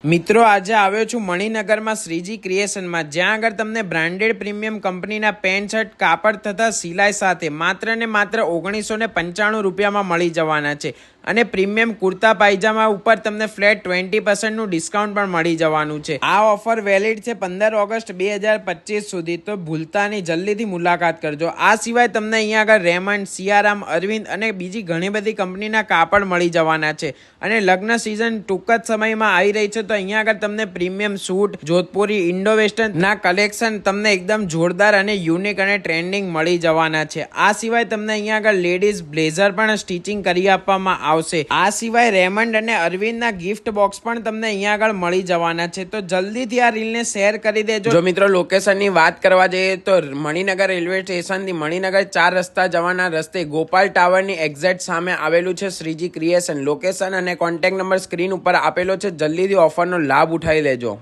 મિત્રો આજે આવ્યો છું મણિનગરમાં શ્રીજી ક્રિએશનમાં, જ્યાં આગળ તમને બ્રાન્ડેડ પ્રીમિયમ કંપનીના પેન્ટ શર્ટ કાપડ તથા સિલાઈ સાથે માત્ર ને માત્ર 1995 રૂપિયામાં મળી જવાના છે. અને પ્રીમિયમ કુર્તા પાયજામા ઉપર તમને ફ્લેટ 20% ડિસ્કાઉન્ટ પણ મળી જવાનું છે. આ ઓફર વેલિડ છે 15 ઓગસ્ટ 2025 સુધી, તો ભૂલતા નહીં, જલ્દીથી મુલાકાત કરજો. આ સિવાય તમને અહીંયા આગળ રેમન્ડ, સિયારામ, અરવિંદ અને બીજી ઘણી બધી કંપનીના કાપડ મળી જવાના છે. અને લગ્ન સિઝન ટૂંક જ સમયમાં આવી રહી છે, તો અહીંયા આગળ તમને premium suit, Jodhpuri, Indo western ના કલેક્શન તમને એકદમ જોરદાર અને યુનિક અને ટ્રેન્ડિંગ મળી જવાના છે. આ સિવાય તમને અહીંયા આગળ લેડીઝ બ્લેઝર પણ સ્ટિચિંગ કરી આપવામાં આવશે. આ સિવાય રેમન્ડ અને અરવિંદના ગિફ્ટ બોક્સ પણ તમને અહીંયા આગળ મળી જવાના છે. તો જલ્દીથી આ રીલને શેર કરી દેજો. જો મિત્રો લોકેશનની વાત કરવા જઈએ તો મણિનગર રેલવે સ્ટેશનથી મણિનગર 4 રસ્તા જવાના રસ્તે ગોપાલ ટાવરની એક્ઝેક્ટ સામે આવેલું છે શ્રીજી ક્રિએશન. લોકેશન અને કોન્ટેક્ટ નંબર સ્ક્રીન ઉપર આપેલો છે. જલ્દીથી ઓફરનો લાભ ઉઠાવી લેજો.